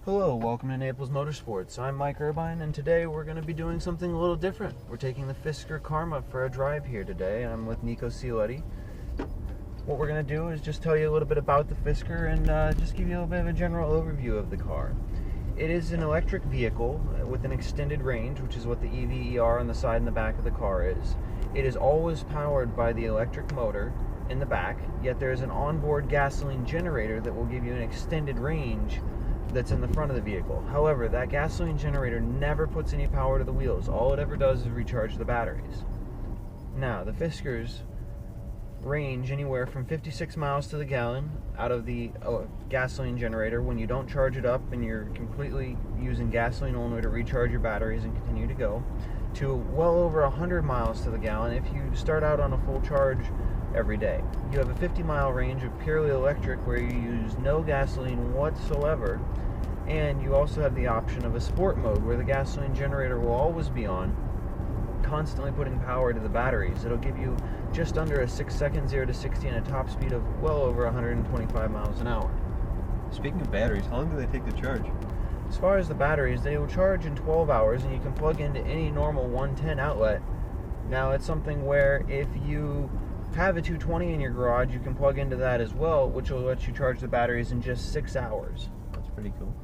Hello, welcome to Naples Motorsports. I'm Mike Urbine, and today we're going to be doing something a little different. We're taking the Fisker Karma for a drive here today. I'm with Niko. What we're going to do is just tell you a little bit about the Fisker and just give you a little bit of a general overview of the car. It is an electric vehicle with an extended range, which is what the EV/ER on the side and the back of the car is. It is always powered by the electric motor in the back, yet there is an onboard gasoline generator that will give you an extended range that's in the front of the vehicle. However, that gasoline generator never puts any power to the wheels. All it ever does is recharge the batteries. Now, the Fiskers range anywhere from 56 miles to the gallon out of the gasoline generator when you don't charge it up and you're completely using gasoline only to recharge your batteries and continue to go, to well over 100 miles to the gallon if you start out on a full charge every day. You have a 50-mile range of purely electric where you use no gasoline whatsoever, and you also have the option of a sport mode where the gasoline generator will always be on, constantly putting power to the batteries. It'll give you just under a 6-second 0 to 60 and a top speed of well over 125 miles an hour. Speaking of batteries, how long do they take to charge? As far as the batteries, they will charge in 12 hours, and you can plug into any normal 110 outlet. Now, it's something where if you have a 220 in your garage, you can plug into that as well, which will let you charge the batteries in just 6 hours. That's pretty cool.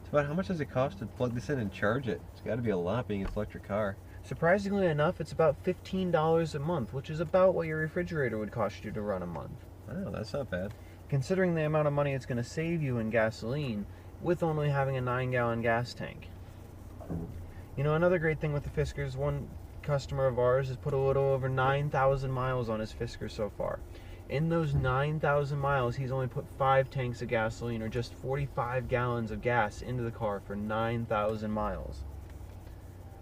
So about how much does it cost to plug this in and charge it? It's got to be a lot being an electric car. Surprisingly enough, it's about $15 a month, which is about what your refrigerator would cost you to run a month. Oh, that's not bad. Considering the amount of money it's going to save you in gasoline with only having a 9-gallon gas tank. You know, another great thing with the Fiskers, one customer of ours has put a little over 9,000 miles on his Fisker so far. In those 9,000 miles, he's only put 5 tanks of gasoline, or just 45 gallons of gas into the car for 9,000 miles.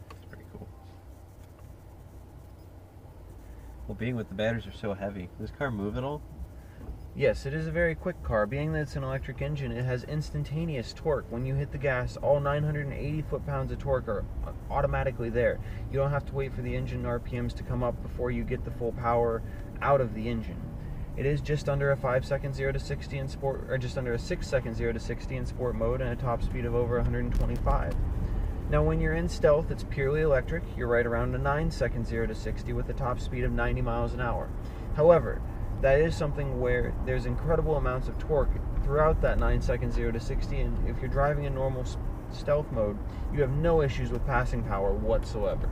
That's pretty cool. Well, being with the batteries are so heavy, does this car move at all? Yes, it is a very quick car. Being that it's an electric engine, it has instantaneous torque. When you hit the gas, all 980 foot-pounds of torque are automatically there. You don't have to wait for the engine RPMs to come up before you get the full power out of the engine. It is just under a 5-second 0 to 60 in sport, or just under a 6-second 0 to 60 in sport mode, and a top speed of over 125. Now, when you're in stealth, it's purely electric. You're right around a 9-second 0 to 60 with a top speed of 90 miles an hour. However, that is something where there's incredible amounts of torque throughout that 9-second 0 to 60, and if you're driving in normal stealth mode, you have no issues with passing power whatsoever.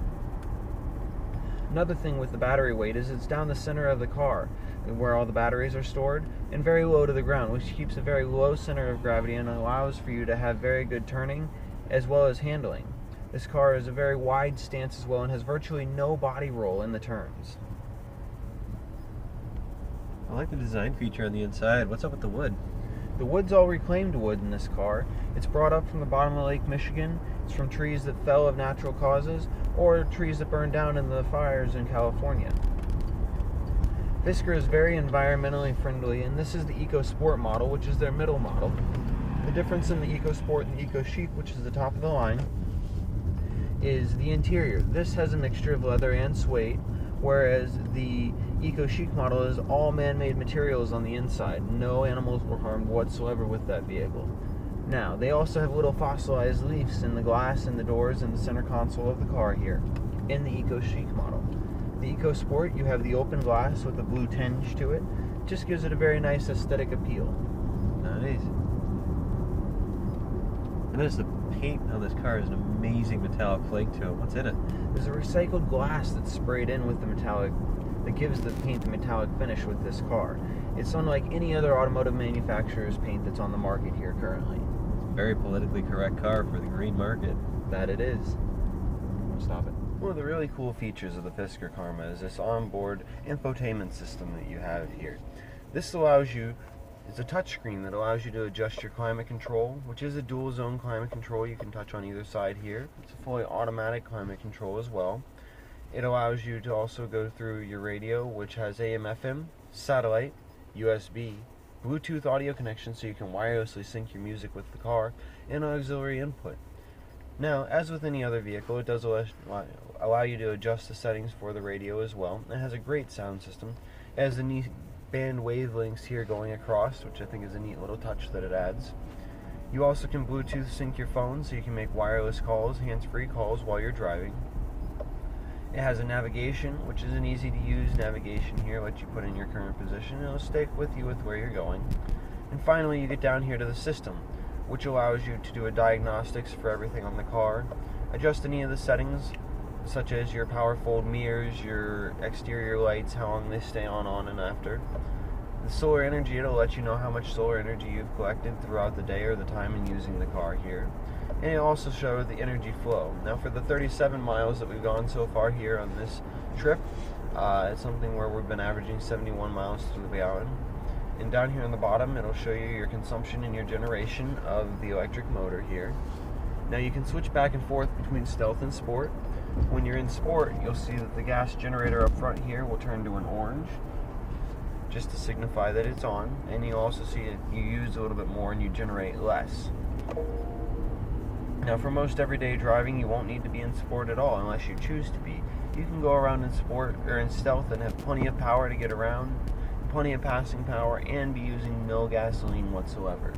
Another thing with the battery weight is it's down the center of the car where all the batteries are stored, and very low to the ground, which keeps a very low center of gravity and allows for you to have very good turning as well as handling. This car is a very wide stance as well and has virtually no body roll in the turns. I like the design feature on the inside. What's up with the wood? The wood's all reclaimed wood in this car. It's brought up from the bottom of Lake Michigan. It's from trees that fell of natural causes or trees that burned down in the fires in California. Fisker is very environmentally friendly, and this is the EcoSport model, which is their middle model. The difference in the EcoSport and the EcoChic, which is the top of the line, is the interior. This has a mixture of leather and suede, whereas the EcoChic model is all man-made materials on the inside. No animals were harmed whatsoever with that vehicle. Now, they also have little fossilized leaves in the glass and the doors and the center console of the car here in the EcoChic model. The EcoSport, you have the open glass with a blue tinge to it. Just gives it a very nice aesthetic appeal. Nice. I noticed the paint on this car is an amazing metallic flake to it. What's in it? There's a recycled glass that's sprayed in with the metallic that gives the paint the metallic finish with this car. It's unlike any other automotive manufacturer's paint that's on the market here currently. It's a very politically correct car for the green market. That it is. Stop it. One of the really cool features of the Fisker Karma is this onboard infotainment system that you have here. This allows you, it's a touchscreen that allows you to adjust your climate control, which is a dual zone climate control you can touch on either side here. It's a fully automatic climate control as well. It allows you to also go through your radio, which has AM/FM, satellite, USB, Bluetooth audio connection so you can wirelessly sync your music with the car, and auxiliary input. Now, as with any other vehicle, it does allow you to adjust the settings for the radio as well. It has a great sound system. It has the neat band wavelengths here going across, which I think is a neat little touch that it adds. You also can Bluetooth sync your phone so you can make wireless calls, hands-free calls while you're driving. It has a navigation, which is an easy to use navigation here, lets you put in your current position, and it'll stay with you with where you're going. And finally, you get down here to the system, which allows you to do a diagnostics for everything on the car, adjust any of the settings, such as your power fold mirrors, your exterior lights, how long they stay on and after. The solar energy, it'll let you know how much solar energy you've collected throughout the day or the time in using the car here. And it'll also show the energy flow. Now for the 37 miles that we've gone so far here on this trip, it's something where we've been averaging 71 miles to the gallon. And down here on the bottom, it'll show you your consumption and your generation of the electric motor here. Now you can switch back and forth between stealth and sport. When you're in sport, you'll see that the gas generator up front here will turn to an orange, just to signify that it's on, and you'll also see it, you use a little bit more and you generate less. Now for most everyday driving, you won't need to be in sport at all unless you choose to be. You can go around in sport or in stealth and have plenty of power to get around, plenty of passing power, and be using no gasoline whatsoever.